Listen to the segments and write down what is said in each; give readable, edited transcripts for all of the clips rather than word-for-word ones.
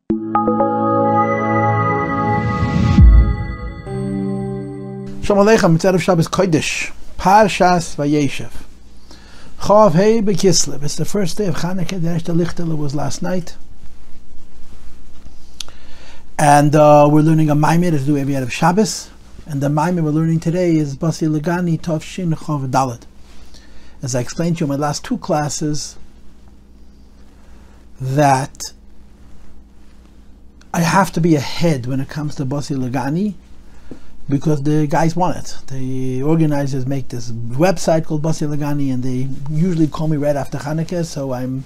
Shalom Aleichem, it's Erev Shabbos Kodesh, Parshas Vayeshev. Chav Hei B'Kislev. It's the first day of Chanukah. The Eshta Lichtele was last night. And we're learning a Mamer to do every Erev Shabbos. And the Mamer we're learning today is Basi Legani Tov Shin Chav Dalet. As I explained to you in my last two classes, that I have to be ahead when it comes to Basi Legani, because the guys want it. The organizers make this website called Basi Legani, and they usually call me right after Chanukah, so I'm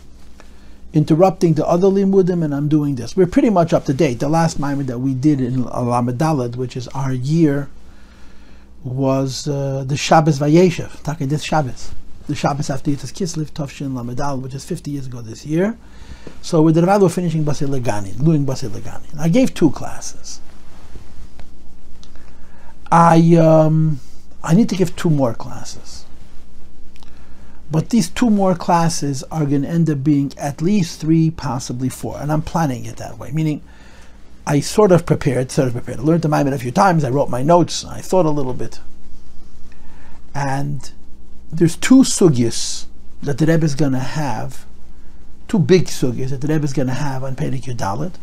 interrupting the other limudim and I'm doing this. We're pretty much up to date. The last Maimon that we did in Lamed Daled, which is our year, was the Shabbos Vayeshev, talking this Shabbos. The Shabbos after Yitzhak Kislev, Tovshin Lamed Daled, which is 50 years ago this year. So with the Rabbi, we're finishing Basi Legani, doing Basi Legani. And I gave two classes. I need to give two more classes, but these two more classes are going to end up being at least three, possibly four, and I'm planning it that way, meaning I sort of prepared. I learned the Maimon a few times, I wrote my notes, I thought a little bit, and there's two sugyas that the Rebbe is going to have, two big sugyas that the Rebbe is going to have on Perek Yudalet.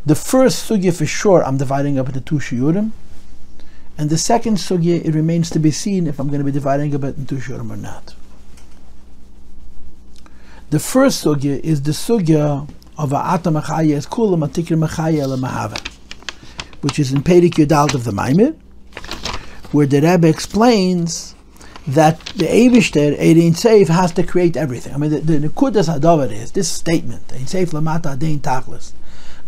The first sugya for sure I'm dividing up into two shiurim. And the second sugya, it remains to be seen if I'm going to be dividing a bit into shurim or not. The first sugya is the sugya of Va'ata mחי'ה is כולם, תיקרי מחי'ה מהוה, which is in Perek Yudal of the Mamer, where the Rebbe explains that the Eibishter, Ein Seif, has to create everything. I mean, the Nekudas Hadavar is this statement: Ein Seif lamata adein tachlis.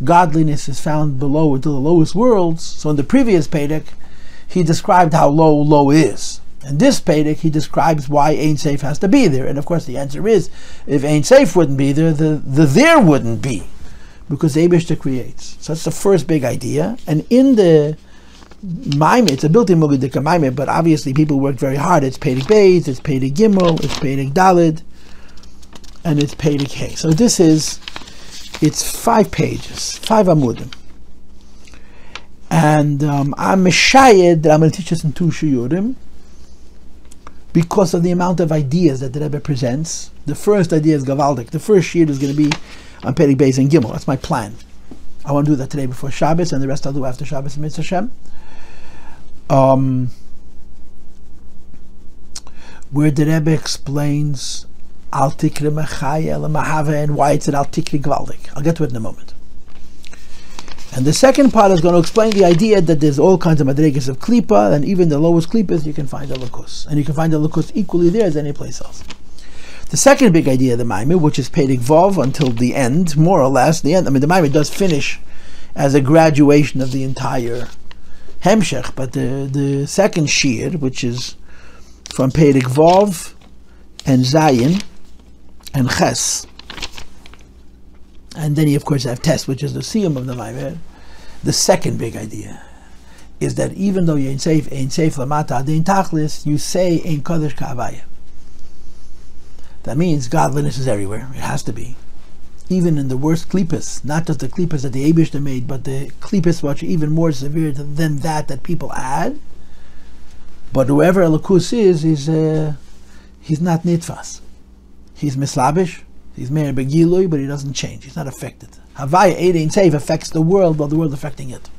Godliness is found below into the lowest worlds. So in the previous Perek, he described how low is. In this Perek, he describes why Ein Seif has to be there. And of course the answer is, if Ein Seif wouldn't be there, the there wouldn't be, because the Eibishter creates. So that's the first big idea. And in the Maimon, it's a built-in Mugudika Maimon, but obviously people worked very hard. It's Perek Beis, it's Perek Gimel, it's Perek Daled, and it's Perek Hey. So it's 5 pages, 5 amudim. And I'm meshayed that I'm going to teach us in 2 shiurim because of the amount of ideas that the Rebbe presents. The first idea is Gavaldik. The first shiur is going to be on Perek Beis and Gimel. That's my plan. I want to do that today before Shabbos, and the rest I'll do after Shabbos and Mitzvah Hashem. Where the Rebbe explains Al Tikri Mechaya Mahava and why it's an Al Tikri Gavaldik. I'll get to it in a moment. And the second part is going to explain the idea that there's all kinds of madregas of klipa, and even the lowest klipas you can find a lukus. And you can find a lukus equally there as any place else. The second big idea of the Maimon, which is Perek Vav until the end, more or less, the end. I mean, the Maimon does finish as a graduation of the entire Hemshech, but the second shiur, which is from Perek Vav and Zayin and Ches, and then you of course have Tes, which is the siyum of the Maimon. The second big idea is that even though Ein Seif lamata adein tachlis, you say Ein Kodesh ka'avaya. That means godliness is everywhere. It has to be. Even in the worst klipas, not just the klipas that the Eibishter made, but the klipas which are even more severe than that people add. But whoever Elokus is, he's not nitfas. He's mislabish. He's Meir Begilui, but he doesn't change. He's not affected. Havaya Ein Seif affects the world, while the world affecting it.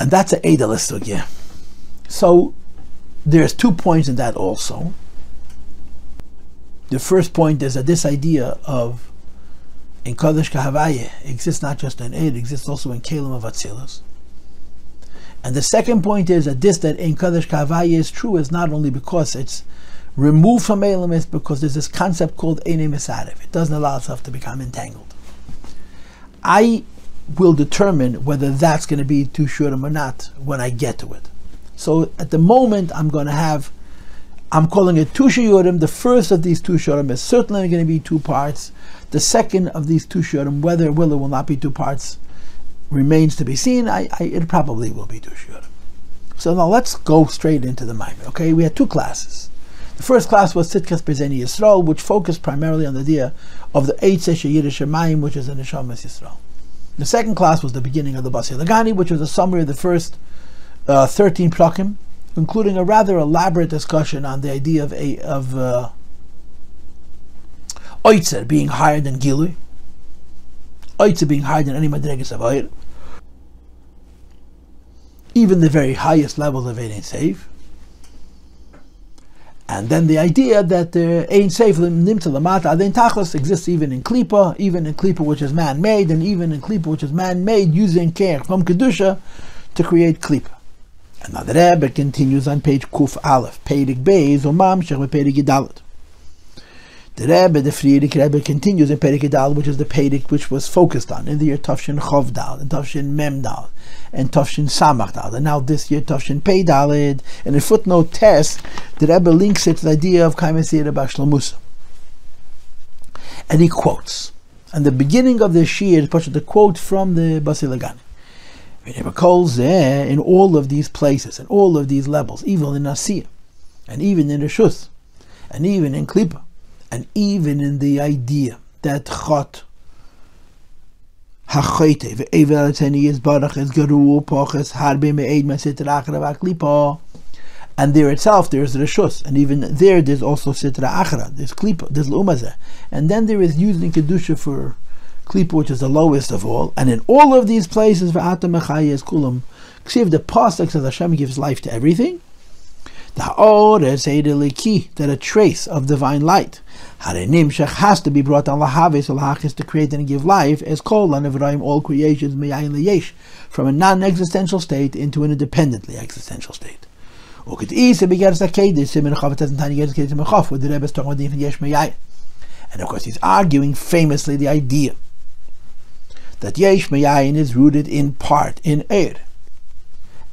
And that's an Eidelis sugya. So there's 2 points in that also. The first point is that this idea of in Kodesh Kahavaya exists not just in Eid, it exists also in Kelim of Atzilus. And the second point is that in Kodesh Kahavaya is true is not only because it's removed from Elam, it's because there's this concept called Einei Mesarev. It doesn't allow itself to become entangled. I will determine whether that's going to be 2 shurim or not when I get to it. So at the moment I'm calling it 2 shiurim. The first of these 2 shiurim is certainly going to be 2 parts. The second of these 2 shiurim, whether it will or will not be 2 parts, remains to be seen. It probably will be 2 shiurim. So now let's go straight into the Mamer. Okay, we had 2 classes. The first class was Tzidkas B'Zeni Yisrael, which focused primarily on the idea of the Main, which is the Neshamas Yisrael. The second class was the beginning of the Basi Legani, which was a summary of the first 13 prakim, including a rather elaborate discussion on the idea of Oitzer being higher than Gilui, Oitzer being higher than any Madregas of Oir, even the very highest levels of Ein Seif. And then the idea that Ein Seif Nimta Lamata Adein Tachlis exists even in Klipa which is man-made, and even in Klipa which is man-made, using Keach from Kedusha to create Klipa. And now the Rebbe continues on page Kuf Aleph, Perek Beis, or Mamshech with Perek Yidalet. The Rebbe, the Frierdiker Rebbe, continues in Perek Yidalet, which is the Perek which was focused on in the year Tafshin Chov Dal, and Tafshin Mem Dal, and Tafshin Samach Dal, and now this year Tafshin Pei Daled. And in footnote test, the Rebbe links it to the idea of Kaimasir Bashla Musa. And he quotes, and the beginning of the Shir is the quote from the Basi Legani. The Rebbe calls in all of these places, and all of these levels, even in Asiya, and even in Reshus, and even in Klipa, and even in the idea that Chot HaChoite ve'evel ateni is barach es garu poches harbe me'ed masitra achra v'aklipa, and there itself there is Reshus, and even there's also Sitra Achra, there's Klipa, there's L'umazeh, and then there is using Kedusha for Klipa, which is the lowest of all. And in all of these places, Va'ata mחי'ה כולם, the Possuk says Hashem gives life to everything. The Ha'or is that a trace of divine light, Harenimshach, has to be brought on Lahaves, so Lahach is to create and give life, as Kolan Evraim, all creations, Me'ayin L'yesh, from a non-existential state into an independently existential state. And of course, he's arguing famously the idea that Yesh Me'ayin is rooted in part in Eir,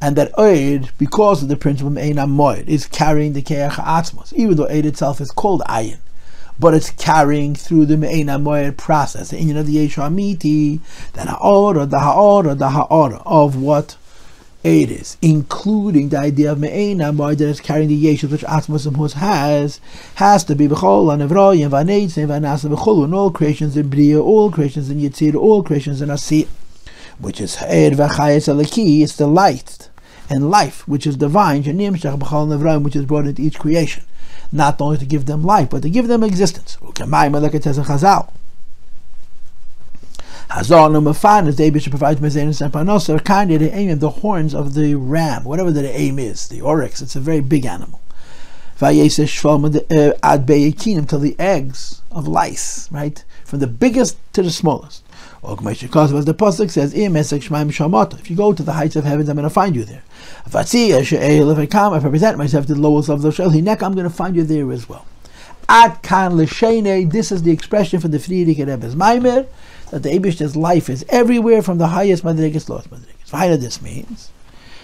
and that Eir, because of the principle of Ein HaMoed, is carrying the Keach HaAtzmos, even though Eir itself is called Ayin, but it's carrying through the Ein HaMoed process, the union of the Yesh HaMiti, that Ha'ora of what Eir is, including the idea of Ein HaMoed that is carrying the Yeshus which Atzmos has to be B'chol HaNevrayim V'Neitzim V'Nasa B'chol, in all creations in Bria, all creations in Yitzir, all creations in Asiyah, which is Eir V'Chayes Alaki, it's the light and life which is divine, Shenimshach B'chol Nevrayim, which is brought into each creation, not only to give them life but to give them existence. Hazal no Mafan is the Eibush provides Mezenis and Panosah, kind of the aim of the horns of the ram, whatever the aim is, the oryx. It's a very big animal. Vayeseh Shvom ad Beyakinim, till the eggs of lice, right, from the biggest to the smallest. As the Possuk says, if you go to the heights of heavens, I'm going to find you there. If I present myself to the lowest of the Shel Hinek, I'm going to find you there as well. Ad kan l'shene, this is the expression for the Frierdiker Rebbe's Mamer, that the Eibishter's life is everywhere from the highest Madregas to lowest Madregas. Why this means?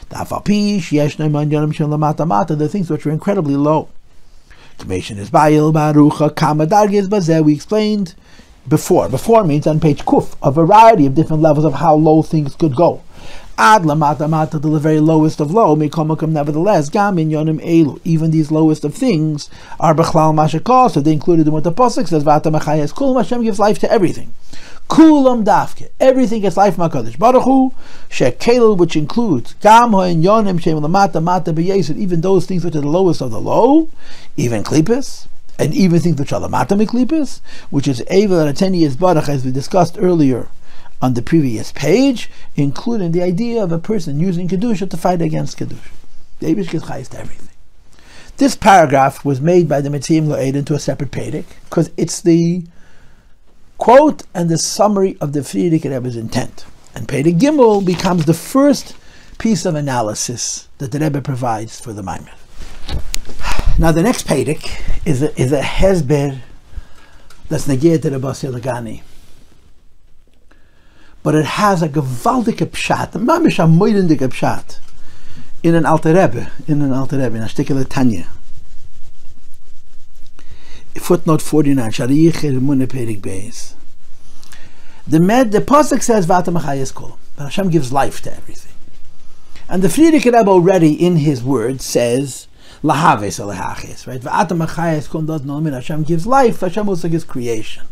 The things which are incredibly low. We explained before. Before means on page Kuf, a variety of different levels of how low things could go. Ad lamata mata, to the very lowest of low, nevertheless, gam in yonim elu, even these lowest of things are bechlal mashakal, so they included in what the Possuk says, vata mחי'ה כולם, Hashem gives life to everything. Kulam dafke, everything gets life from HaKadosh Baruch Hu, shekelu, which includes gam ho'in yonim shem lamata mata b'yesed, even those things which are the lowest of the low, even klipis, and even things which are lamata miklipis, which is evel ateni yisbarach, as we discussed earlier on the previous page, including the idea of a person using Kedusha to fight against Kedusha. The Eibush gives chayes to everything. This paragraph was made by the Metziim Lo'ed into a separate Perek, because it's the quote and the summary of the Frierdiker Rebbe's intent. And Perek Gimel becomes the first piece of analysis that the Rebbe provides for the Mamer. Now the next Perek is a hezber that's negir to the Basi Legani, but it has a gewaltige pshat, a mamish a moidendige pshat, in an Alter Rebbe, in a shtickele Tanya. Footnote 49, Shaar HaYichud VihaEmuna Perek. The Possuk says, Vata mחי'ה כולם, but Hashem gives life to everything. And the Frierdiker Rebbe already, in his words, says Lahaves or lehachis, right? Va'ata machayes kulam doesn't know. Hashem gives life. Hashem also gives creation.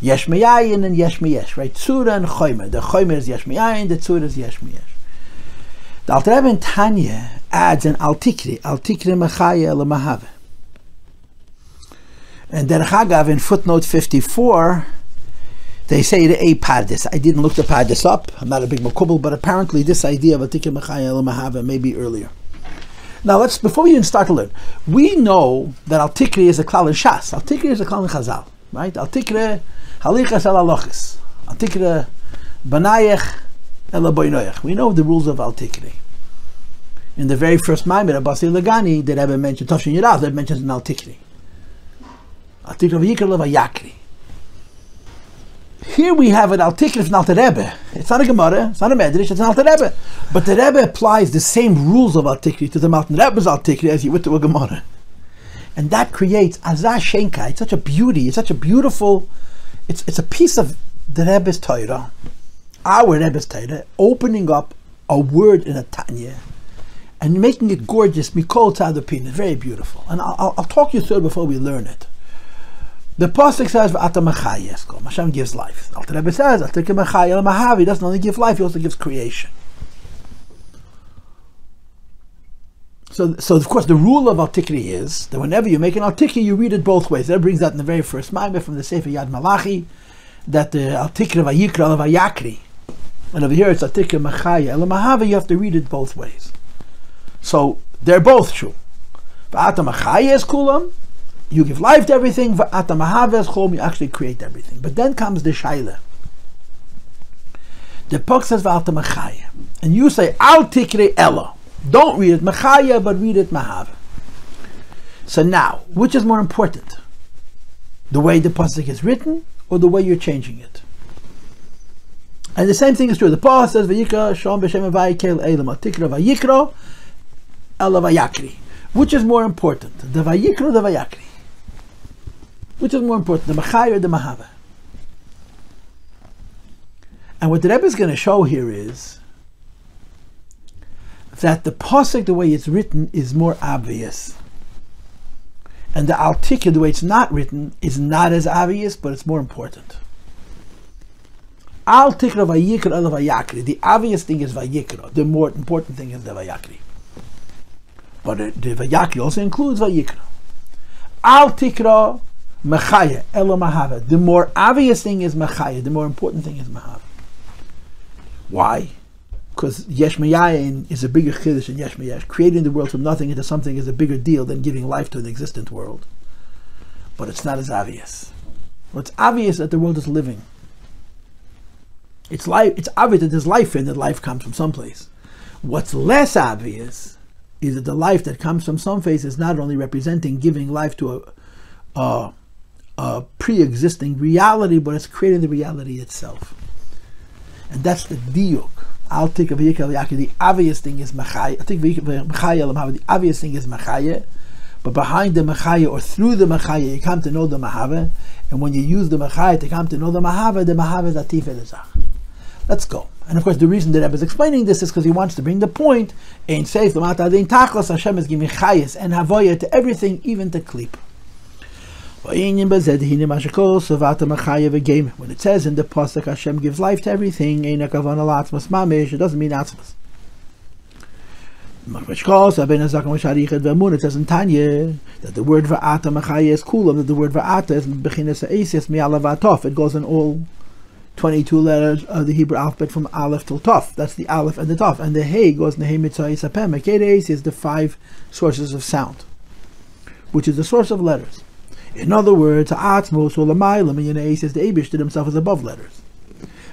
Yesh meyayin and yesh meyesh, right? Tzura and chomer. The chomer is yesh meyayin. The tzura is yesh meyesh. The Alter Rebbe in Tanya adds an al-tikri mecha'ya l'mahave. And Derech Agav in footnote 54, they say the a pardis. I didn't look the pardis up. I'm not a big makubal, but apparently this idea of al-tikri mecha'ya l'mahave may be earlier. Now before we even start to learn, we know that al-tikri is a klal in Shas. Al-tikri is a klal in Chazal, right? Al-tikri halichas el alochis. Al-tikri banayech. We know the rules of al-tikri. In the very first Mamer of Basi Legani, the Rebbe mentioned Toshin Yirav, that mentions an al-tikri. Al-tikri v'yikra. Here we have an al-tikri from Alter Rebbe. It's not a Gemara, it's not a Medrash, it's an Alter Rebbe. But the Rebbe applies the same rules of al-tikri to the Alter Rebbe's al-tikri as he would to a Gemara. And that creates azah shenka. It's such a beauty, it's such a beautiful, it's a piece of the Rebbe's Torah. Our Rebbe's Taya, opening up a word in a Tanya and making it gorgeous, mikol tzadupin, very beautiful. And I'll talk you through it before we learn it. The Possuk says, "Va'ata machayes kol." Hashem gives life. Alter Rebbe says, "Altikei mecha'ya l'mahav." He doesn't only give life; he also gives creation. So of course, the rule of al-tikri is that whenever you make an al-tikri, you read it both ways. That brings that in the very first Mamer from the Sefer Yad Malachi, that the al-tikri vayikra vayakri. And over here it's al-tikri mecha'ya l'mahav. You have to read it both ways. So they're both true. Va'ata machayes kulam. You give life to everything. Va'ata mahaves chom. You actually create everything. But then comes the shaila. The Possuk says va'ata machaya, and you say al-tikri ella. Don't read it mecha'ya, but read it mahav. So now, which is more important? The way the Possuk is written, or the way you're changing it? And the same thing is true. The Possuk says vayikra shom b'shem vaykel elam al-tikra vayikra ela vayakri. Which is more important? The vayikra or the vayakri? Which is more important? The mecha'ya or the mahava? And what the Rebbe is going to show here is that the Possuk, the way it's written, is more obvious. And the al-tikra, the way it's not written, is not as obvious, but it's more important. Al-tikra vayikra ela vayakri. The obvious thing is vayikra. The more important thing is the vayakri. But the vayakri also includes vayikra. Al-tikra mecha'ya ela mahava. The more obvious thing is mecha'ya. The more important thing is mahava. Why? Because yesh meyayin is a bigger chiddush than yesh meyesh. Creating the world from nothing into something is a bigger deal than giving life to an existent world. But it's not as obvious. What's obvious is that the world is living. It's obvious that there's life in that life comes from someplace. What's less obvious is that the life that comes from someplace is not only representing giving life to a pre-existing reality, but it's creating the reality itself. And that's the diuk. I'll take a the obvious thing is machaya. I think the obvious thing is machaya, but behind the machaya or through the machaya you come to know the mahava, and when you use the machaya to come to know the mahava is atif elazach. Let's go. And of course, the reason that Rebbe is explaining this is because he wants to bring the point. Ein seif l'mata adein tachlis. Hashem is giving chayes and havoya to everything, even to klip. When it says in the Possuk Hashem gives life to everything, it doesn't mean atzmas. It says in Tanya that the word Va'ata Machaya is kulam, that the word Va'ata is bechinas ha'esis mi'alav va'tof. It goes in all 22 letters of the Hebrew alphabet from Aleph till Tov. That's the Aleph and the Tov. And the Hey goes in the Hey Mitzvah Yisapem. Makeres is the 5 sources of sound, which is the source of letters. In other words, Atzmos or Lamaylam and Yanei says the Eibishter himself is above letters.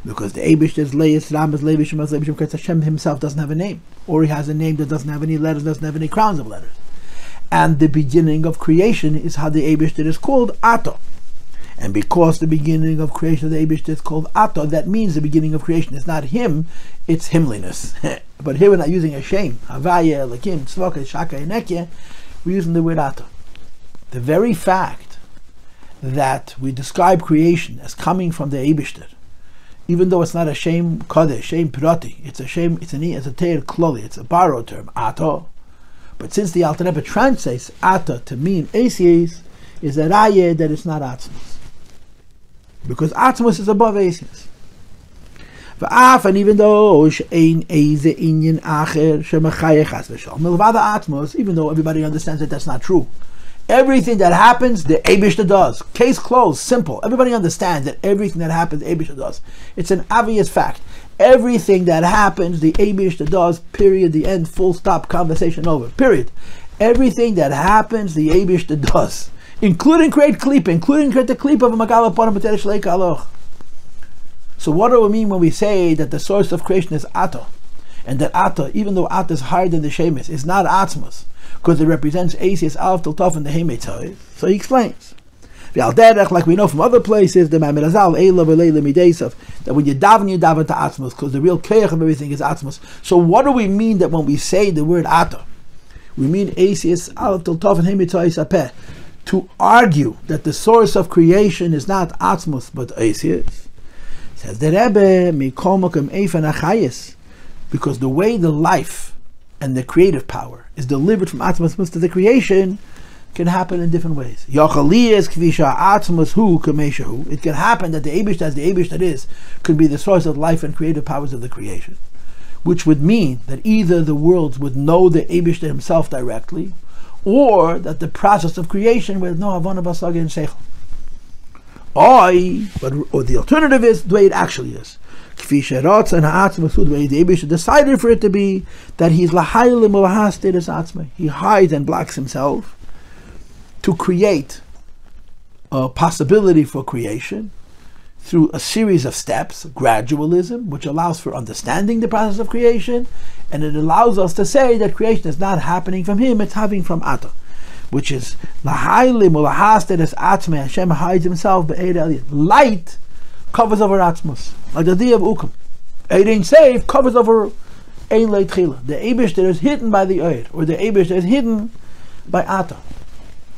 Because the Eibishter's Leis, Ramas, Levishim, Levishim, because Hashem himself doesn't have a name. Or he has a name that doesn't have any letters, doesn't have any crowns of letters. And the beginning of creation is how the Eibishter is called Ato. And because the beginning of creation of the Eibishter is called Ato, that means the beginning of creation is not him, it's himliness. But here we're not using a shame. Havaya, Lakim, Tzvoka, Shaka, Enekya, we're using the word Ato. The very fact that we describe creation as coming from the Eibishter, even though it's not a shame kodesh, shame pirati, it's a shame, it's a teir kloli, it's a borrowed term, ato, But since the Alter Rebbe translates ata to mean Asies, is a raya that it's not atzmus. Because atzmus is above Asies. And even though even though everybody understands that that's not true, everything that happens, the Eibishter does. Case closed, simple. Everybody understands that everything that happens, the Eibishter does. It's an obvious fact. Everything that happens, the Eibishter does, period, the end, full stop, conversation over, period. Everything that happens, the Eibishter does. Including create klipa, including create the klipa of a Magala Param B'Terech Shleika Aloch. So what do we mean when we say that the source of creation is Ata? And that Ata, even though Ata is higher than the Shemis, is not Atzmus, because it represents Asias Alf Tiltof and the Heimetzai. So he explains. Like we know from other places, the Mamer that when you daven to Atzmus, because the real keich of everything is Atzmus. So what do we mean that when we say the word Ata? We mean Asias Alf Tiltof and Heimetzai Sapeh. To argue that the source of creation is not Atzmus but Asias. Says the Rebbe, because the way the life and the creative power is delivered from Atzmus to the creation can happen in different ways. It can happen that the Eibush as the Eibush that is could be the source of life and creative powers of the creation, which would mean that either the worlds would know the Eibush himself directly, or that the process of creation would know Havana Basaga and Seichel. Or the alternative is the way it actually is. The way the Eibush decided for it to be that he's lahaylim ulahasted as atzma. He hides and blocks himself to create a possibility for creation through a series of steps, gradualism, which allows for understanding the process of creation, and it allows us to say that creation is not happening from him, it's happening from Ata, which is lahaylim ulahasted as atzma. Hashem hides himself, but light covers over atzmus, like the idea of ukum. Eid ain't safe covers over ein leitchila. The Eibush that is hidden by the Eid, or the Eibush that is hidden by Ata.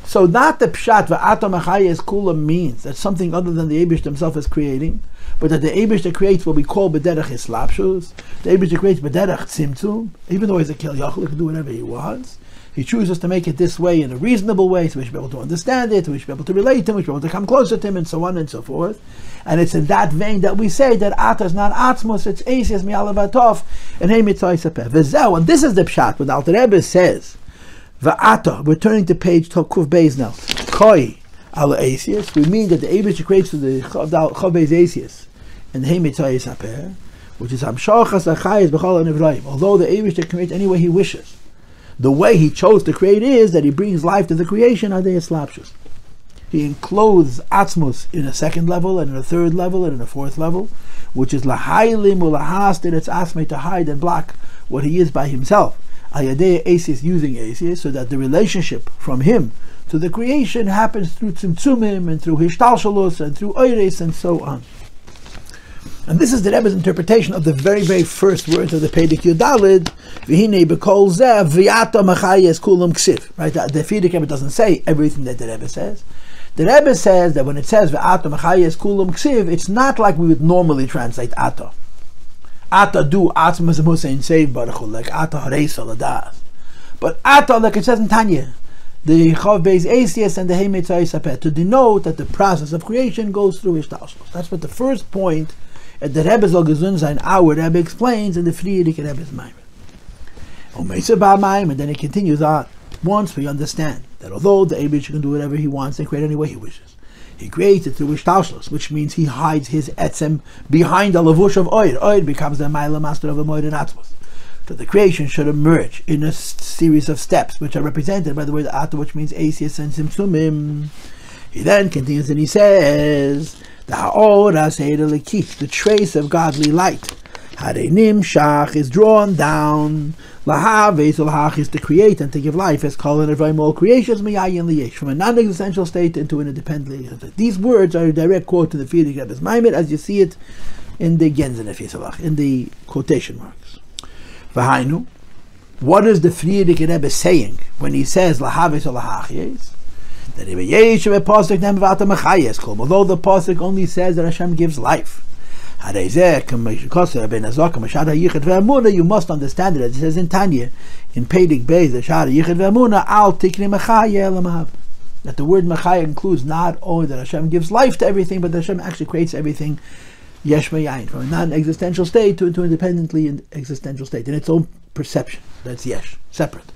So not the pshat va'ata machayes kulam means that something other than the Eibush himself is creating, but that the Eibush that creates will be called b'derech hislapshus. The Eibush that creates b'derech tzimtzum, even though he's a kel yachol, he can do whatever he wants. He chooses to make it this way in a reasonable way, so we should be able to understand it, we should be able to relate to him, we should be able to come closer to him, and so on and so forth. And it's in that vein that we say that Ata is not Atzmus, it's Asias mi'alavatov, and Heimetzai sapeh. V'zeh, and this is the pshat, when Alter Rebbe says, Va'ata, we're turning to page Kuf Beis now, Koi ala Asias, we mean that the Eibush creates to the Chav Beis Asias, and Heimetzai sapeh, which is Hamshachas Achayis B'chol HaNivraim, although the Eibush can create any way he wishes. The way he chose to create is that he brings life to the creation, Adei Slapshus. He encloses Atzmus in a second level, and in a third level, and in a fourth level, which is Lahaylim Ulahasted, it's Atzmei to hide and block what he is by himself. Ayadei Asis using Asis, so that the relationship from him to the creation happens through Tzimtzumim, and through Hishtalshalus, and through Oires, and so on. And this is the Rebbe's interpretation of the very, very first words of the Perek Yudalid, V'hinei b'kol zeh v'yata machayes kulam ksiv. Right? The Frierdiker Rebbe doesn't say everything that the Rebbe says. The Rebbe says that when it says v'ata machayes kulam ksiv, it's not like we would normally translate ata. Ata do atzmas Hussein save baruch like ata hareisa ladas. But ata, like it says in Tanya, the Chav Beis Asias and the Heimetzai sapeh, to denote that the process of creation goes through Hishtalshalus. That's what the first point at the Rebbe's Logazunzain, our Rebbe explains in the Frierdiker Rebbe's Mamer. And then it continues on. Once we understand that although the Eibush can do whatever he wants and create any way he wishes, he creates it through Hishtalshalus, which means he hides his etzem behind the lavush of Oid. Oid becomes the Maila master of the Moed and Atzmos. So the creation should emerge in a series of steps, which are represented by the word Ata, which means Asias and Tzimtzumim. He then continues and he says, the trace of godly light, Nimshach, is drawn down. Lahav is to create and to give life, as called in all creations, from a non-existential state into an independent. These words are a direct quote to the Frierdiker Rebbe's Mamer, as you see it in the Genzen, in the quotation marks. V'hainu, what is the Frierdiker Rebbe saying when he says Lahav that although the Possuk only says that Hashem gives life, You must understand it, as it says in Tanya, in Perek Beis, the Shaar HaYichud VihaEmuna al Tיקרי mחי'ה. That the word mחי'ה includes not only that Hashem gives life to everything, but that Hashem actually creates everything yesh me'ayin, from a non-existential state to independently an existential state, in its own perception. That's yesh, separate.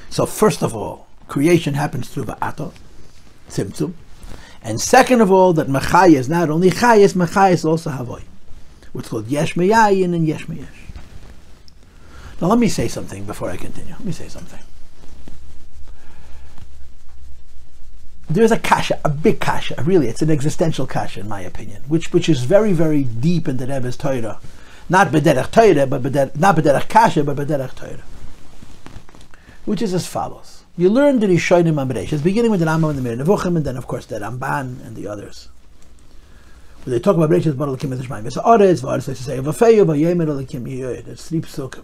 So first of all, creation happens through Va'ata, Tzimtzum. And second of all, that mחי'ה is not only chayes, mחי'ה is also havoi, what's called yesh me'ayin and yesh me'yesh. Now let me say something before I continue. Let me say something. There's a kasha, a big kasha, really, it's an existential kasha in my opinion, which is very, very deep in the Rebbe's Torah. Not b'derech Torah, but not b'derech kasha, but b'derech Torah. Which is as follows. You learn the Rishonim Amresh, beginning with the Rambam and the Mir Nevuchim, and then of course the Ramban and the others. When they talk about Bereshis, Bar Elokim V'Shmayim V'Sa'aretz, V'Aretz they say V'Feyu V'Yemer Elokim Yiyoed. It's 3 Psukim.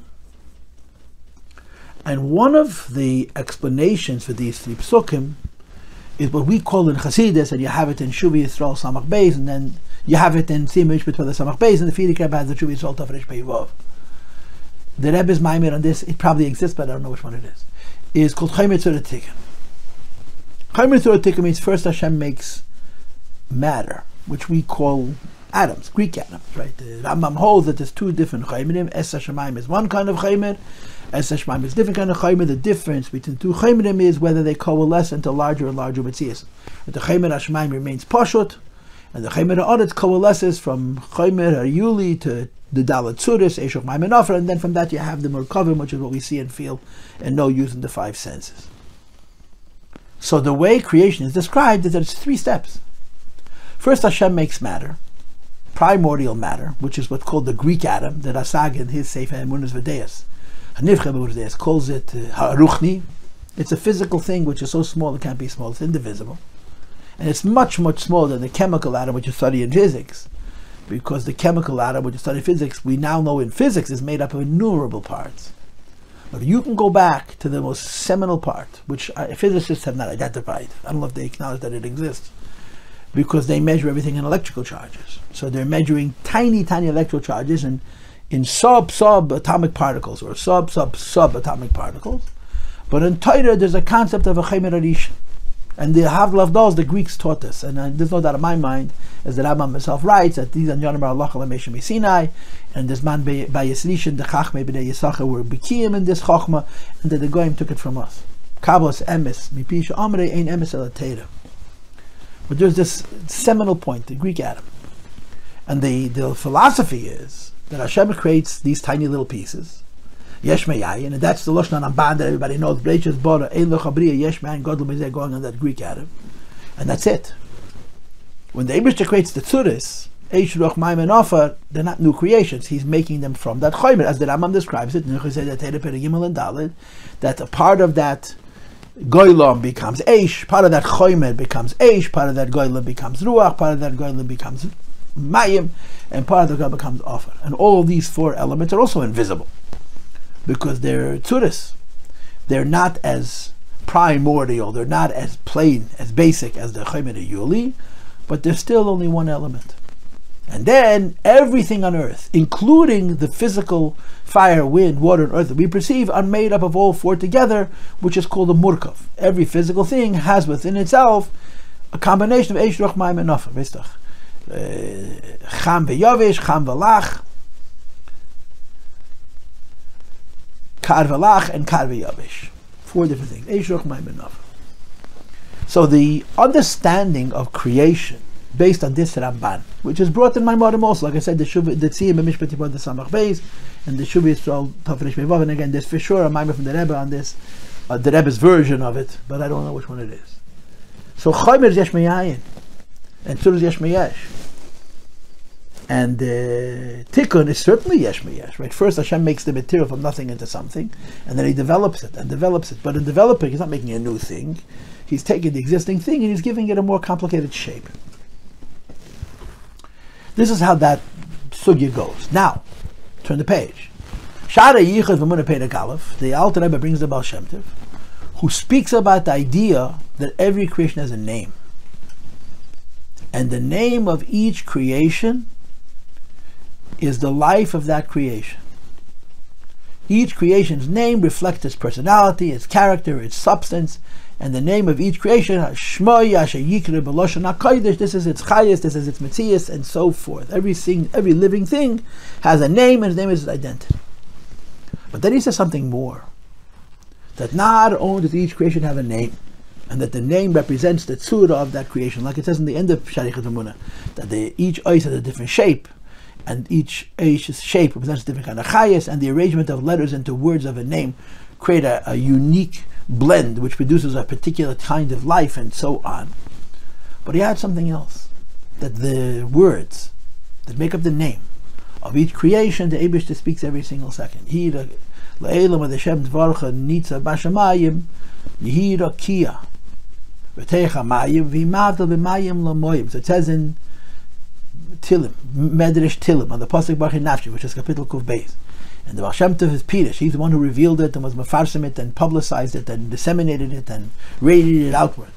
And one of the explanations for these 3 Psukim is what we call in Chassidus, and you have it in Shuvi Yisrael Samach Beis, and then you have it in Tzimtzum between the Samach Beis, and the Fidik Rebbe has the Shuvi Yisrael Tafresh Peivav. The Rebbe's Mamer on this, it probably exists, but I don't know which one it is called Chaymer Tzur Tikkun. Chaymer Tzur Tikkun means first Hashem makes matter, which we call atoms, Greek atoms, right? The Rambam holds that there's 2 different Chaymerim. Es HaShamayim is one kind of Chaymer, Es HaShamayim is a different kind of Chaymer. The difference between 2 Chaymerim is whether they coalesce into larger and larger Metzias. But the Chaymer HaShamayim remains Pashut, and the Chaymer HaOretz coalesces from Chaymer HaYuli to the Dalet Tzuris, Eishoch Maim and Offer, and then from that you have the Merkavim, which is what we see and feel and know using the 5 senses. So the way creation is described is that it's 3 steps. First, Hashem makes matter, primordial matter, which is what's called the Greek atom, that Asag in his Sefer Emunas V'Deis, Hanivcha B'Deis, calls it Ha'aruchni. It's a physical thing which is so small it can't be small, it's indivisible. And it's much, much smaller than the chemical atom which you study in physics. Because the chemical atom, which you study in physics, we now know in physics is made up of innumerable parts. But you can go back to the most seminal part, which physicists have not identified. I don't know if they acknowledge that it exists, because they measure everything in electrical charges. So they're measuring tiny, tiny electrical charges in sub-atomic particles, or sub-atomic particles. But in Taya, there's a concept of a Chaymer HaRishon. And the Havdalah of those, the Greeks taught us. And there's no doubt in my mind, as the Rabbi himself writes, that these are Yonim Allah Meshim Sinai, and this man by Yisrishin, the Chachmei B'nei Yisachar were B'kiyim in this Chachma, and that the Goyim took it from us. Kabos emes, mipisha amrei ein emes el teira. But there's this seminal point, the Greek atom. And the philosophy is that Hashem creates these tiny little pieces, yesh me'ayin, and that's the Lashon Ramban that everybody knows. Bereshis bara ein lo chabriya yesh me'ayin gadol mizeh, going on that Greek atom, and that's it. When the Eibishter creates the tzuris, eish ruach maim and offer, they're not new creations. He's making them from that chaymer, as the Rambam describes it. That a part of that goylam becomes eish, part of that chaymer becomes eish, part of that goylam becomes ruach, part of that goylam becomes mayim, and part of the goylam becomes offer. And all of these 4 elements are also invisible, because they're tzuris. They're not as primordial, they're not as plain, as basic as the Chaymer HaYuli, but they're still only one element. And then everything on earth, including the physical fire, wind, water, and earth that we perceive, are made up of all 4 together, which is called a murkav. Every physical thing has within itself a combination of eish, ruach, mayim, and offer. Cham v'yavish, cham v'lach, kar v'lach, and kar v'yavish. 4 different things. Eish, ruach, mayim, and offer. So the understanding of creation based on this Ramban, which is brought in my Mamer also, like I said, the Tzimtzum Mishpat Yibon the Samach Beis, and the Shuvi Yisrael Tafresh Peivav, and again, there's for sure a Mamer from the Rebbe on this, the Rebbe's version of it, but I don't know which one it is. So Chaymer is Yesh Me'ayin, and Tzur is Yesh Me'yesh, and Tikkun is certainly Yesh Me'yesh, right? First Hashem makes the material from nothing into something, and then He develops it, but in developing, He's not making a new thing, He's taking the existing thing and He's giving it a more complicated shape. This is how that sugya goes. Now, turn the page. Shaar HaYichud VihaEmuna Perek, the Alter Rebbe brings the Baal Shem Tov, who speaks about the idea that every creation has a name. And the name of each creation is the life of that creation. Each creation's name reflects its personality, its character, its substance, and the name of each creation, Shaar HaYichud VihaEmuna Perek, this is its chayis, this is its metzias, and so forth. Every living thing has a name, and its name is its identity. But then he says something more, that not only does each creation have a name, and that the name represents the tzura of that creation, like it says in the end of Shaar HaYichud VihaEmuna, that each ois has a different shape, and each shape represents a different kind of chayis, and the arrangement of letters into words of a name create a unique blend which produces a particular kind of life, and so on. But he adds something else, that the words that make up the name of each creation, the Eibishter speaks every single second. So it says in Tilim, Medrash Tilim, on the Possuk Barchi Nafshi, which is Kapitel Kuf Beis. And the Baal Shem Tov is Pirish. He's the one who revealed it and was mefarsim it and publicized it and disseminated it and radiated it outward.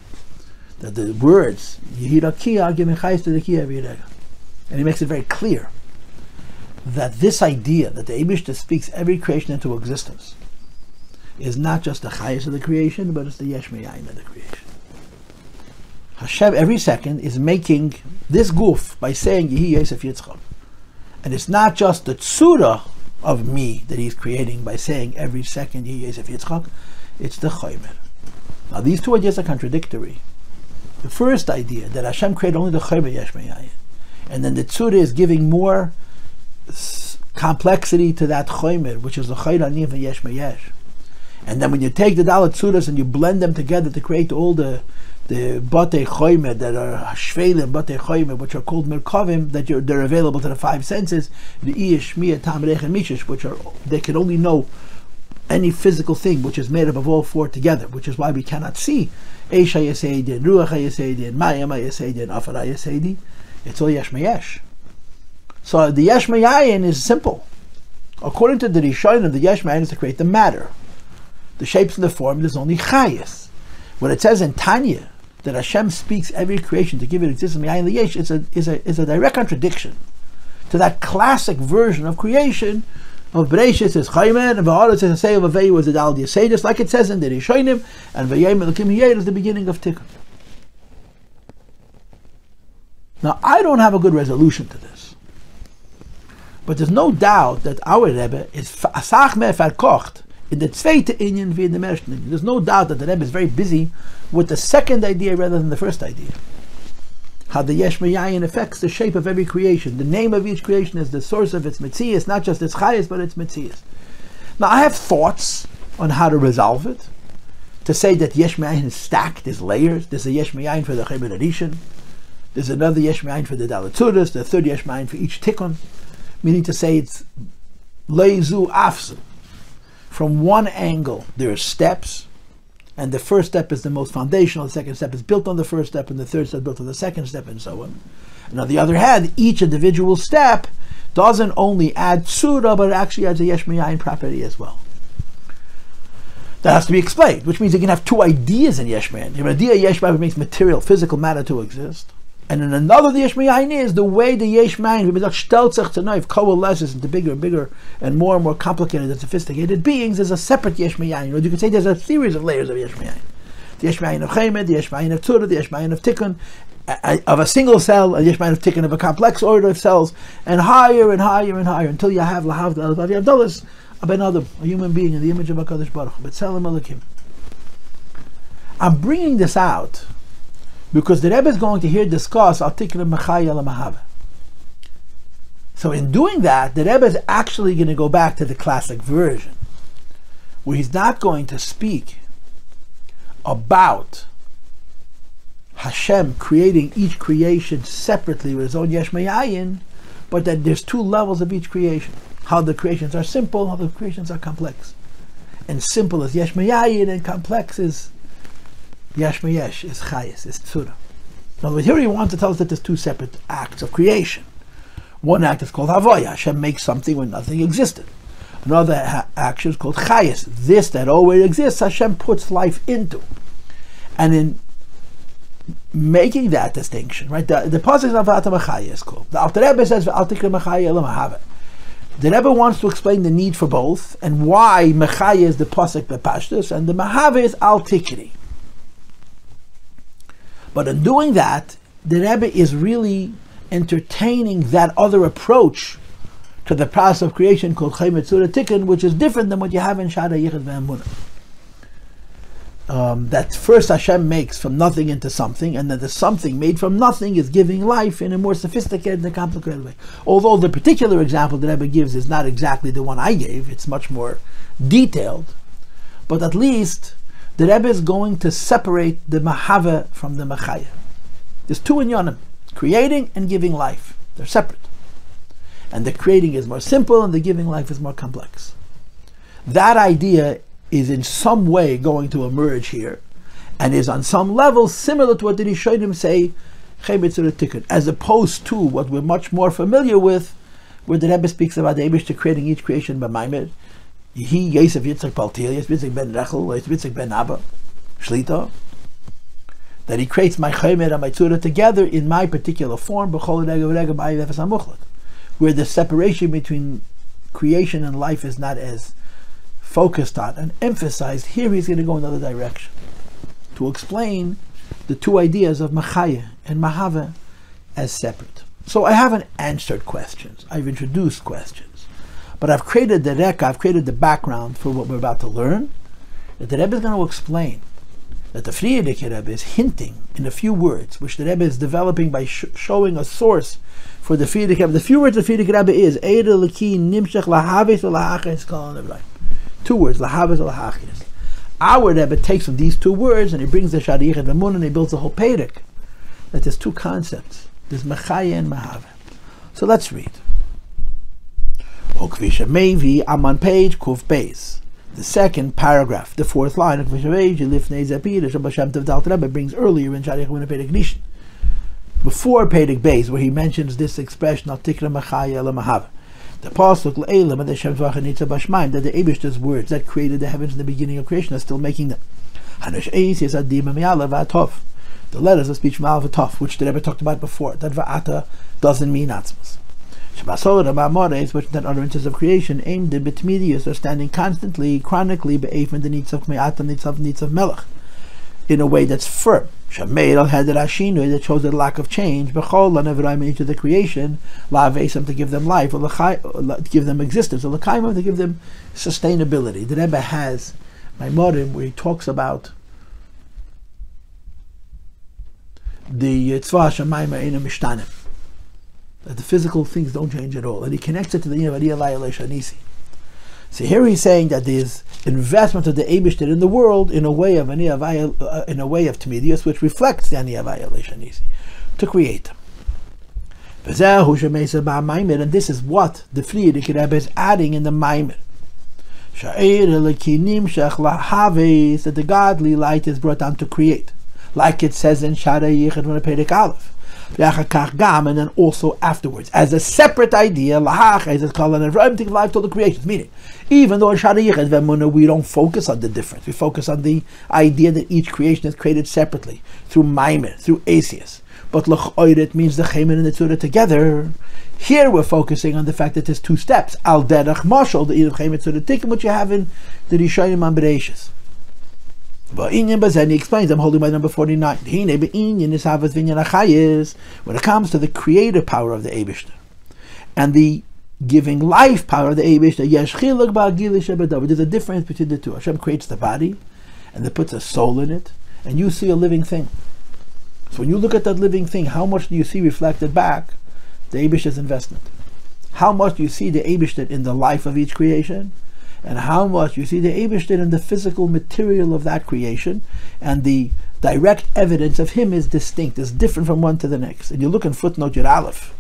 That the words Yehira Kia give chayis to the Kia V'yirega. And he makes it very clear that this idea that the Eibishter speaks every creation into existence is not just the chayis of the creation, but it's the yesh me'ayin of the creation. Hashem every second is making this goof by saying Yehi Yosef Yitzchak. And it's not just the tzura of me that he's creating by saying every second Yehi Yosef Yitzchak, it's the chaymer. Now these two ideas are contradictory. The first idea, that Hashem created only the chaymer yesh me'ayin, and then the tzura is giving more complexity to that chaymer, which is the chayr ani and yesh me'yesh. And then when you take the dalat tzuras and you blend them together to create all the batei choymer that are shveilim, batei choymer, which are called merkavim, that they're available to the five senses, the ish, miyah, tam, rech, and mishish, which are, they can only know any physical thing which is made up of all four together, which is why we cannot see Eish HaYesedi, Ruach HaYesedi, Mayim HaYesedi, and Afar HaYesedi. It's all yesh me'yesh. So the yesh me'ayin is simple. According to the Rishonim, the yesh me'ayin is to create the matter. The shapes and the form, there's only chayis. When it says in Tanya that Hashem speaks every creation to give it existence, me'ayin liyesh, is a direct contradiction to that classic version of creation of Bereshit is chaymer, and V'aretz is a say of Aveyu is a dal yisei, like it says in the Rishonim, and V'yayim Elokim Hiyeh is the beginning of Tיקרי. Now I don't have a good resolution to this, but there's no doubt that our Rebbe is asach mehr verkocht in the zweite inyan wie in the ersten inyan. There's no doubt that the Rebbe is very busy with the second idea rather than the first idea. How the yesh me'ayin affects the shape of every creation. The name of each creation is the source of its metzias, not just its chayas, but its metzias. Now I have thoughts on how to resolve it. To say that yesh me'ayin is stacked, there's layers. There's a yesh me'ayin for the chaymer rishon. There's another yesh me'ayin for the dalatzudas. The third yesh me'ayin for each tikkun. Meaning to say it's leizu afsu. From one angle, there are steps, and the first step is the most foundational, the second step is built on the first step, and the third step is built on the second step, and so on. And on the other hand, each individual step doesn't only add tzura, but it actually adds a yesh me'ayin property as well. That has to be explained, which means you can have two ideas in yesh me'ayin. The idea of yesh me'ayin makes material, physical matter to exist. And in another, the yesh me'ayin is the way the yesh me'ayin coalesces into bigger and bigger and more complicated and sophisticated beings is a separate yesh me'ayin. Or you could say there's a series of layers of yesh me'ayin. The yesh me'ayin of chaymed, the yesh me'ayin of tzura, the yesh me'ayin of tikkun, of a single cell, a yesh me'ayin of tikkun of a complex order of cells, and higher and higher and higher until you have lahav yavdalas, a ben adam, a human being in the image of HaKadosh Baruch Hu. B'tselem Elokim. I'm bringing this out because the Rebbe is going to here discuss al tikra mechaya mahava. So in doing that, the Rebbe is actually going to go back to the classic version, where he's not going to speak about Hashem creating each creation separately with his own yesh me'ayin, but that there's two levels of each creation. How the creations are simple, how the creations are complex. And simple is yesh me'ayin, and complex is yesh me'yesh, is chayis, is tzura. Now here he wants to tell us that there's two separate acts of creation. One act is called havaya. Hashem makes something when nothing existed. Another action is called chayis. This that always exists, Hashem puts life into. And in making that distinction, right? The Possuk of Vata mחי'ה is called. The Alter Rebbe says, "Al Tikri mחי'ה ela Mahava." The Rebbe wants to explain the need for both and why mחי'ה is the Possuk bepashtus and the Mahava is Al Tikri. But in doing that, the Rebbe is really entertaining that other approach to the process of creation called Chaymetzura Tikkun, which is different than what you have in Shaar HaYichud VihaEmuna. That first Hashem makes from nothing into something, and that the something made from nothing is giving life in a more sophisticated and complicated way. Although the particular example that Rebbe gives is not exactly the one I gave, it's much more detailed, but at least the Rebbe is going to separate the Mahava from the mחי'ה. There's two inyanim, creating and giving life. They're separate. And the creating is more simple and the giving life is more complex. That idea is in some way going to emerge here and is on some level similar to what the Rishonim say, as opposed to what we're much more familiar with, where the Rebbe speaks about the Eibishter creating each creation by Mamer. He, Yossi, Yitzchak, Paltiel, Yitzchak ben Rechel, Yitzchak ben Abba, Shlita, that he creates my Chomer and my Tzura together in my particular form, where the separation between creation and life is not as focused on and emphasized. Here he's going to go in another direction to explain the two ideas of mחי'ה and Mahava as separate. So I haven't answered questions, I've introduced questions, but I've created the reka, I've created the background for what we're about to learn, that the Rebbe is going to explain, that the Friedrich Rebbe is hinting in a few words, which the Rebbe is developing by showing a source for the Friedrich Rebbe. The few words of Friedrich Rebbe is Eire Leki Nimshach Lahaves Lahachis Kol Nevrai. Two words, Lahaves Lahachis. Our Rebbe takes from these two words and he brings the Shaar HaYichud VihaEmuna and he builds a whole Perek. That there's two concepts. There's mחי'ה and Mahava. So let's read. I'm on page Kuf Beis. The second paragraph, the fourth line of the Alter Rebbe brings earlier in Shaar HaYichud Perek before Perek Beis, where he mentions this expression of Tikra mחי'ה ela Mahava. The Possuk le'elam and the Shem Zvachanitza Bashmaim, that the Eibishter's words that created the heavens in the beginning of creation are still making them. The letters of speech Ma'al v'Tov, which the Rebbe talked about before, that Va'ata doesn't mean Atzmos. Which that utterances of creation aimed in betmedius are standing constantly, chronically, be'efin the nitzav kme'atam nitzav melech, in a way that's firm. Shameir al heder ashinu, that shows the lack of change. B'chol l'nevraim, into the creation, la'avesam, to give them life, or to give them existence, or l'kaimam, to give them sustainability. The Rebbe has Mamer where he talks about the tzva shamayim eina mishtanim, that the physical things don't change at all, and he connects it to the Nisi. So here he's saying that there's investment of the Eibishter in the world in a way of Timidius, which reflects the Aniyavaya Leishanisi, to create them. And this is what the Friedrich Rebbe is adding in the Mamer. That the godly light is brought down to create, like it says in Shaar HaYichud Perek, and then also afterwards, as a separate idea, to give life to the creations. Meaning, even though in Shaar HaYichud VihaEmuna we don't focus on the difference, we focus on the idea that each creation is created separately through Mamer, through Asius. But it means the Chaymer and the Tzura together. Here we're focusing on the fact that there's two steps. Al derech mashal, the Chaymer Tzura Tikkun, which you have in the Rishonim and Bereishis. But he explains, I'm holding by number 49. When it comes to the creative power of the Eibishter and the giving life power of the Eibishter, there's a difference between the two. Hashem creates the body and then puts a soul in it, and you see a living thing. So when you look at that living thing, how much do you see reflected back? The Eibishter's investment. How much do you see the Eibishter in the life of each creation? And how much you see the Eibishter in the physical material of that creation, and the direct evidence of him is distinct, is different from one to the next. And you look in footnote Yud Aleph,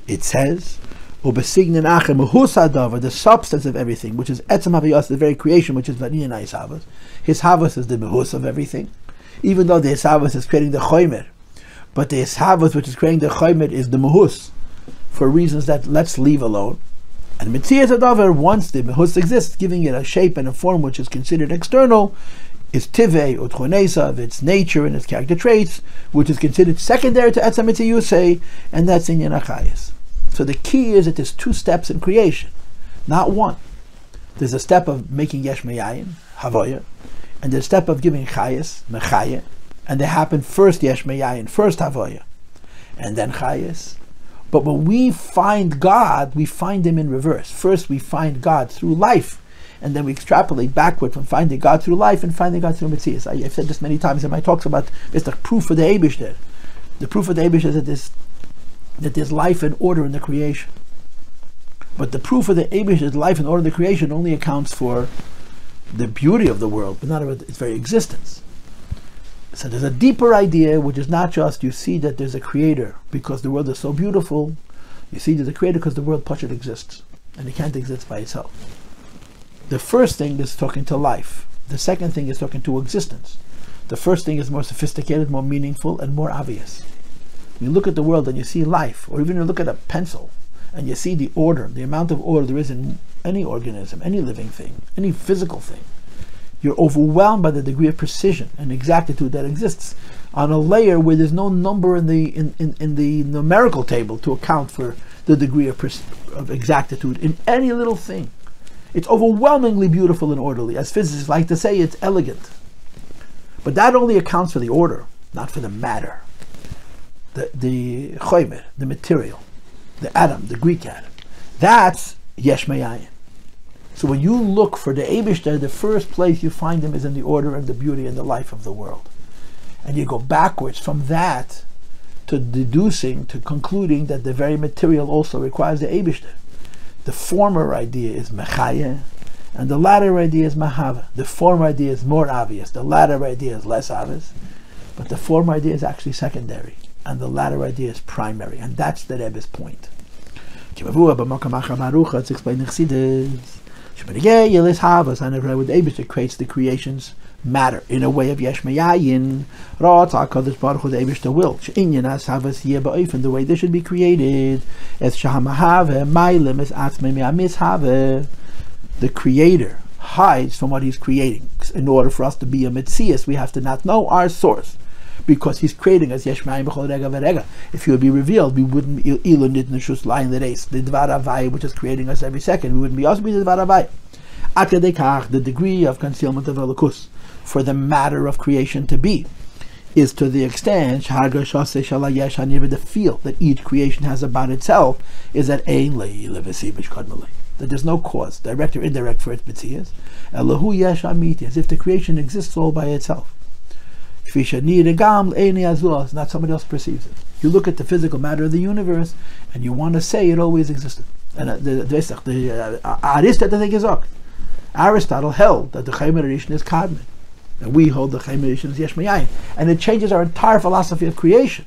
it says, the substance of everything, which is etzem havayos, the very creation, which is vaniyana his havas. His havas is the mehus of everything, even though the his havas is creating the chomer, but the his havas, which is creating the chomer, is the mehus, for reasons that let's leave alone. And Metzias Adavar, once the Mehus exists, giving it a shape and a form which is considered external, is tivei utchonesa, of its nature and its character traits, which is considered secondary to etzem mitziyusei, and that's inyan achayis. So the key is that there's two steps in creation, not one. There's a step of making yesh meyayin, havoya, and there's a step of giving chayis, mecha'e, and they happen first yesh meyayin, first havoya, and then chayis. But when we find God, we find Him in reverse. First we find God through life, and then we extrapolate backward from finding God through life and finding God through Metzias. I've said this many times in my talks about it's the proof of the Eibishter. The proof of the Eibishter is that there's life and order in the creation. But the proof of the Eibishter's life and order in the creation only accounts for the beauty of the world, but not of its very existence. So there's a deeper idea, which is not just you see that there's a creator because the world is so beautiful. You see there's a creator because the world Pashut exists, and it can't exist by itself. The first thing is talking to life. The second thing is talking to existence. The first thing is more sophisticated, more meaningful, and more obvious. You look at the world and you see life, or even you look at a pencil and you see the order, the amount of order there is in any organism, any living thing, any physical thing. You're overwhelmed by the degree of precision and exactitude that exists on a layer where there's no number in the numerical table to account for the degree of exactitude in any little thing. It's overwhelmingly beautiful and orderly. As physicists like to say, it's elegant. But that only accounts for the order, not for the matter. The chomer, the material, the atom, the Greek atom. That's yesh meyayin. So when you look for the Eibishter, the first place you find Him is in the order and the beauty and the life of the world. And you go backwards from that to deducing, to concluding that the very material also requires the Eibishter. The former idea is mecha'e, and the latter idea is mahava. The former idea is more obvious, the latter idea is less obvious, but the former idea is actually secondary, and the latter idea is primary, and that's the Rebbe's point. It's explained in Chassidus. With the Eibishter creates the creation's matter in a way of yesh meyayin. HaKadosh Baruch Hu, the Eibishter will the way they should be created. The Creator hides from what He's creating. In order for us to be a Metzias, we have to not know our source, because He's creating us yesh meyayin b'chol rega v'rega. If He would be revealed, we wouldn't be ilu nidneshus lying the race, the dvar havai, which is creating us every second. We wouldn't be also be the dvar havai. Ad kedei kach, the degree of concealment of elokus for the matter of creation to be is to the extent the feel that each creation has about itself is that that there's no cause, direct or indirect, for its metzias. As if the creation exists all by itself. Not somebody else perceives it. You look at the physical matter of the universe and you want to say it always existed. And Aristotle held that the Chaymer Rishon is Kadmon, and we hold the Chaymer Rishon is Yesh Meyayin, and it changes our entire philosophy of creation,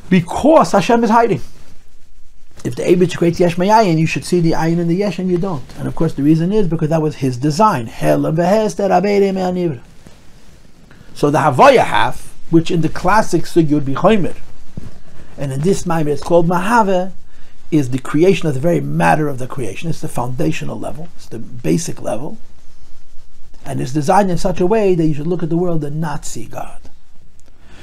because Hashem is hiding. If the Eibishter creates Yesh Meyayin, you should see the Ayin and the Yesh, and you don't. And of course the reason is because that was His design. So the Havoya half, which in the classic Sugi would be Chomer, and in this Mamer it's called Mahava, is the creation of the very matter of the creation. It's the foundational level, it's the basic level, and it's designed in such a way that you should look at the world and not see God.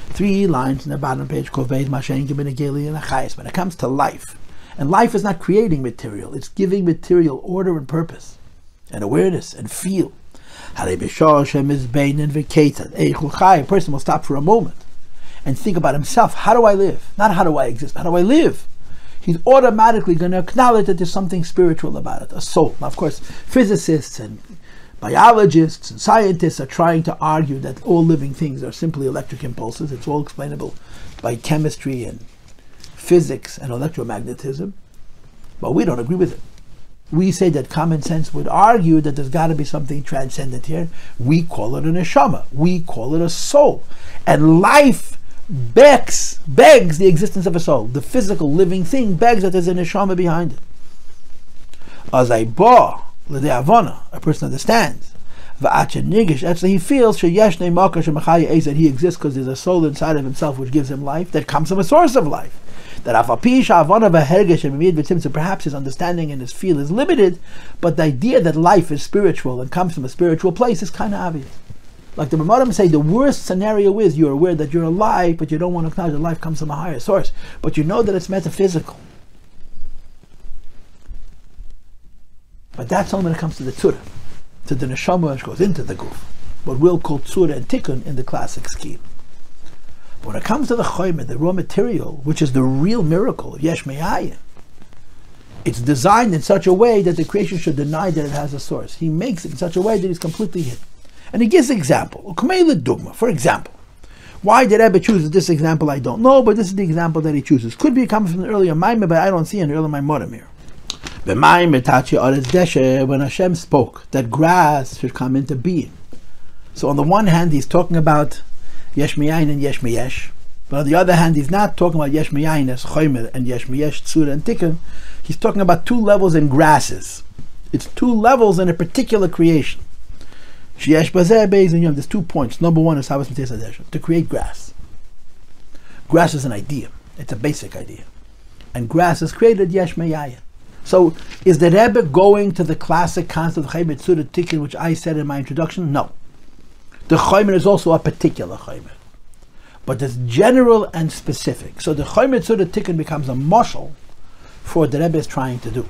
3 lines in the bottom page called when it comes to life, and life is not creating material, it's giving material order and purpose and awareness and feel. A person will stop for a moment and think about himself. How do I live? Not how do I exist, how do I live? He's automatically going to acknowledge that there's something spiritual about it, a soul. Now, of course, physicists and biologists and scientists are trying to argue that all living things are simply electric impulses. It's all explainable by chemistry and physics and electromagnetism. But we don't agree with it. We say that common sense would argue that there's got to be something transcendent here. We call it a neshama. We call it a soul. And life begs the existence of a soul. The physical living thing begs that there's a neshama behind it. As a person understands, actually he feels that he exists because there's a soul inside of himself which gives him life, that comes from a source of life. That perhaps his understanding and his feel is limited, but the idea that life is spiritual and comes from a spiritual place is kind of obvious. Like the Mamer say, the worst scenario is you're aware that you're alive, but you don't want to acknowledge that life comes from a higher source. But you know that it's metaphysical. But that's only when it comes to the tzura, to the neshama which goes into the guf, what we'll call tzura and tikkun in the classic scheme. But when it comes to the choyme, the raw material, which is the real miracle of yesh me'ayin, it's designed in such a way that the creation should deny that it has a source. He makes it in such a way that it's completely hidden. And he gives an example. For example, why did Rebbe choose this example? I don't know, but this is the example that he chooses. Could be coming from the earlier Mamer, but I don't see an earlier Maimonides here. When Hashem spoke that grass should come into being. So on the one hand, he's talking about yesh me'ayin and yesh me'yesh. But on the other hand, he's not talking about yesh me'ayin as choymer and yesh me'yesh, tzura and tikkun. He's talking about two levels in grasses. It's two levels in a particular creation. There's 2 points. Number one is to create grass. Grass is an idea. It's a basic idea. And grass is created yesh me'ayin. So is the Rebbe going to the classic concept of choymer, tzura, tikkun, which I said in my introduction? No. The choymer is also a particular choymer. But it's general and specific. So the choymer, tzura, tikkun becomes a mashal for what the Rebbe is trying to do,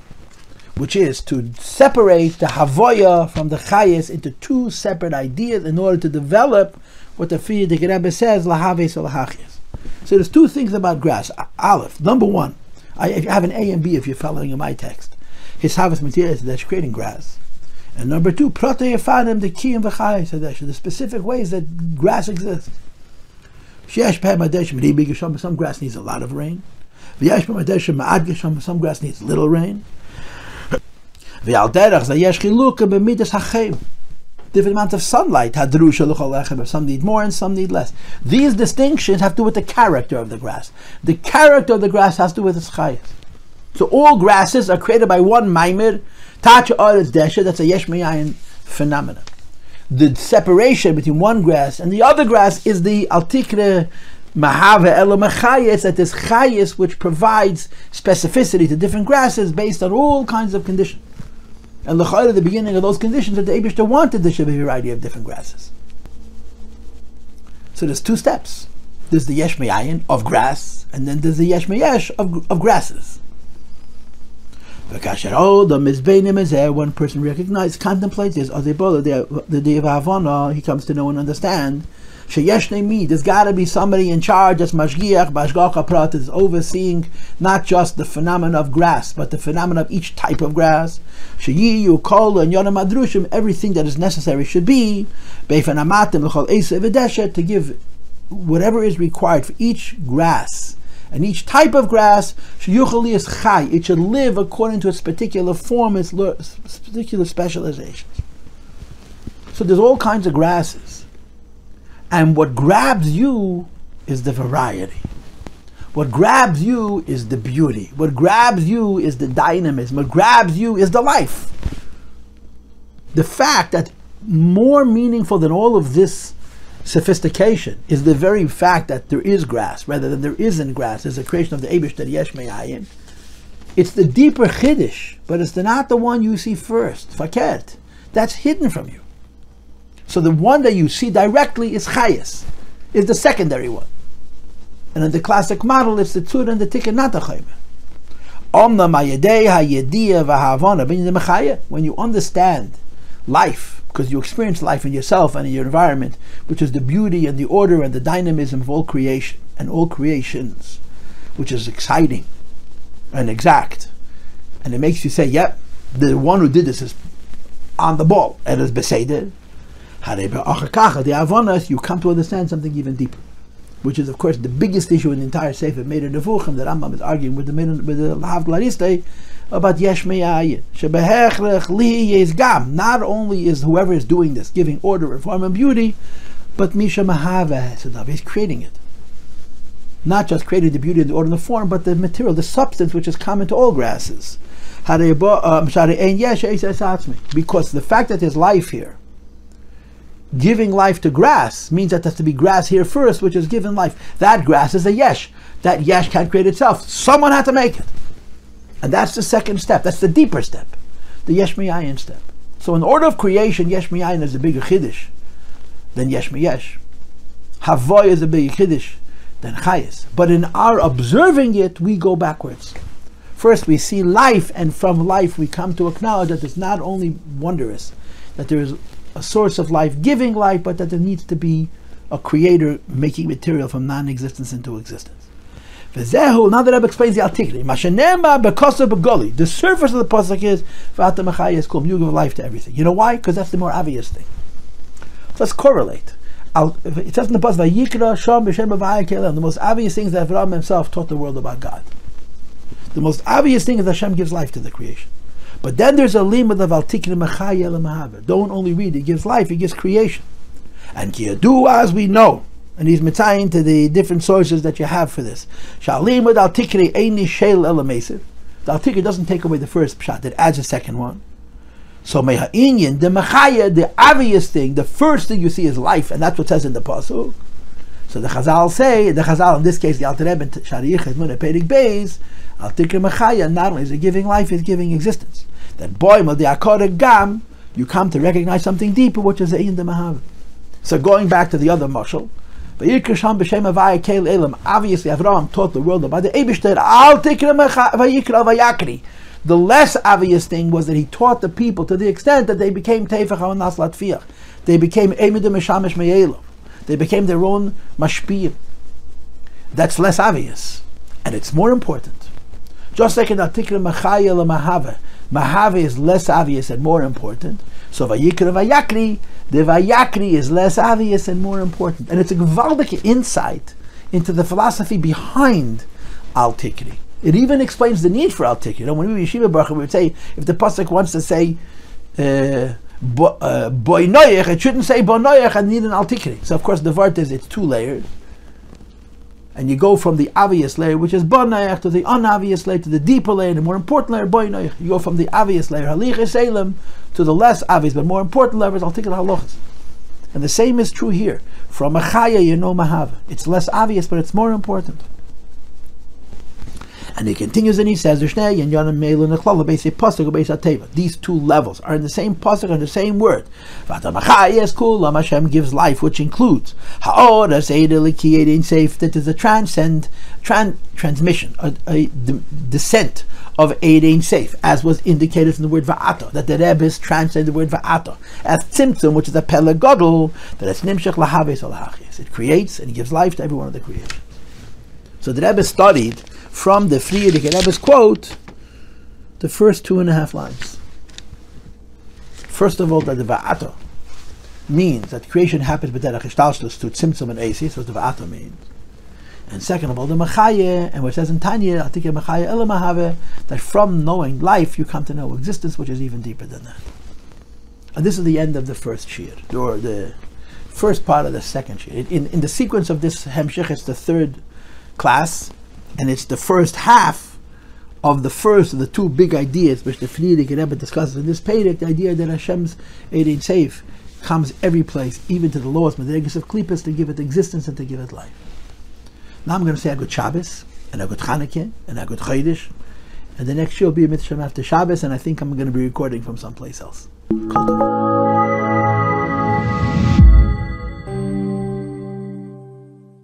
which is to separate the havoya from the chayes into two separate ideas in order to develop what the Rebbe says, lahaves or lahachis. So there's two things about grass. Aleph, number one, I have an A and B if you're following in my text. His havas material is that's creating grass. And number two, protei efanim, the key and the specific ways that grass exists. Some grass needs a lot of rain. Some grass needs little rain. Different amounts of sunlight. Some need more and some need less. These distinctions have to do with the character of the grass. The character of the grass has to do with its chayes. So all grasses are created by one Mamer. That's a yesh me'ayin phenomenon. The separation between one grass and the other grass is the altikre mahave elo mechayes, that is chayes which provides specificity to different grasses based on all kinds of conditions. And l'chayr, the beginning of those conditions that the Eibishter wanted there should be a variety of different grasses. So there's two steps. There's the yesh me'ayin of grass, and then there's the yesh me'yesh of grasses. One person recognizes, contemplates this, he comes to know and understand. There's got to be somebody in charge that's mashgiach, bashgacha prat, is overseeing not just the phenomenon of grass, but the phenomenon of each type of grass. Everything that is necessary should be to give whatever is required for each grass. And each type of grass, it should live according to its particular form, its particular specializations. So there's all kinds of grasses. And what grabs you is the variety. What grabs you is the beauty. What grabs you is the dynamism. What grabs you is the life. The fact that more meaningful than all of this sophistication is the very fact that there is grass rather than there isn't grass is a creation of the Eibishter yesh me'ayin. It's the deeper chiddush, but it's not the one you see first. Fakert. That's hidden from you. So the one that you see directly is chayes, is the secondary one. And in the classic model, it's the tzura and the tikkun, not the choymer. When you understand life, because you experience life in yourself and in your environment, which is the beauty and the order and the dynamism of all creation and all creations, which is exciting and exact, and it makes you say, yep, the one who did this is on the ball and is beseder. You come to understand something even deeper, which is of course the biggest issue in the entire Sefer Meir Nevuchim that Rambam is arguing with the Lahavdlariste about yesh me'ayin. Not only is whoever is doing this giving order and form and beauty, but misha mahava, he's creating it. Not just creating the beauty and the order and the form, but the material, the substance which is common to all grasses. Because the fact that there's life here giving life to grass means that there has to be grass here first, which is given life. That grass is a yesh. That yesh can't create itself. Someone had to make it. And that's the second step. That's the deeper step. The yesh mi'ayin step. So in order of creation, yesh mi'ayin is a bigger chiddush than yesh mi'yesh. Havoi is a bigger chiddush than chayis. But in our observing it, we go backwards. First we see life, and from life we come to acknowledge that it's not only wondrous, that there is a source of life giving life, but that there needs to be a creator making material from non-existence into existence. Now the Rebbe explains the Tיקרי. The surface of the Possuk is ואתה מחי'ה is כולם. You give life to everything. You know why? Because that's the more obvious thing. So let's correlate. It says in the Possuk, Vayikra Sham b'Shem Havaya Kelim. The most obvious thing is that Avraham himself taught the world about God. The most obvious thing is that Hashem gives life to the creation. But then there's a limit of Tיקרי mחי'ה l'mahava. Don't only read, he gives life, he gives creation. And Kiyadu, as we know, and he's mitzayin to the different sources that you have for this. Shalim with al Tיקרי eini shel elamesiv. The al Tיקרי doesn't take away the first pshat; it adds a second one. So meha'inyan, the mחי'ה, the obvious thing, the first thing you see is life, and that's what it says in the Possuk. So the Chazal say, the Chazal in this case, the Alter Rebbe, Shaar HaYichud VihaEmuna Perek, al Tיקרי mחי'ה, not only is it giving life, it's giving existence. That boim the akor gam, you come to recognize something deeper, which is in the mahav. So going back to the other mashal. Obviously, Avraham taught the world about the Eibishter. The less obvious thing was that he taught the people to the extent that they became Teifach HaOnas Latfiach. They became Emidim Meshamish Meyelo. They became their own Mashpiyim. That's less obvious. And it's more important. Just like in the Tיקry mחי'ה l'mahava. Mahava is less obvious and more important. So Vayikra Vayakri, the Vayakri is less obvious and more important. And it's a gewaldige insight into the philosophy behind al Tיקרי. It even explains the need for al Tיקry. You know, when we read Yeshiva Baruch, we would say, if the Possuk wants to say Boi Noyach, it shouldn't say Bo Noyach and need an al Tיקry. So of course the vart is, it's two layered. And you go from the obvious layer, which is Bo Noyach, to the unobvious layer, to the deeper layer, the more important layer, Boi Noyach. You go from the obvious layer, Halichas Elam, to the less obvious but more important levels, I'll take it halachas. And the same is true here. From mחי'ה you know mahava. It's less obvious, but it's more important. And he continues and he says, these two levels are in the same Possuk and the same word. V'ata mחי'ה is kולם. Hashem gives life, which includes that is a transmission, a descent of Ein Seif, as was indicated in the word Va'ata, that the Rebbe is translated the word Va'ata as Tzimtzum, which is a Pele Gadol, that it's Nimshach Lahaves Alachis. It creates and it gives life to every one of the creations. So the Rebbe studied from the Frierdiker Rebbe's quote the first 2.5 lines. First of all, that the Va'ata means that creation happens b'derech hishtalshlus to Tzimtzum and Eisi, so what the Va'ata means. And second of all, the mחי'ה, and what it says in Tanya, I think mחי'ה elamahave, that from knowing life you come to know existence, which is even deeper than that. And this is the end of the first shir, or the first part of the second shir. In the sequence of this hemshich, it's the third class, and it's the first half of the first of the two big ideas which the Frierdiker Rebbe discusses in this Perek, the idea that Hashem's Ein Seif comes every place, even to the lowest madrigas of Klippas, to give it existence and to give it life. Now I'm going to say a good Shabbos, and a good Chanukah, and a good Chodesh, and the next show will be a mitzvah after Shabbos, and I think I'm going to be recording from someplace else.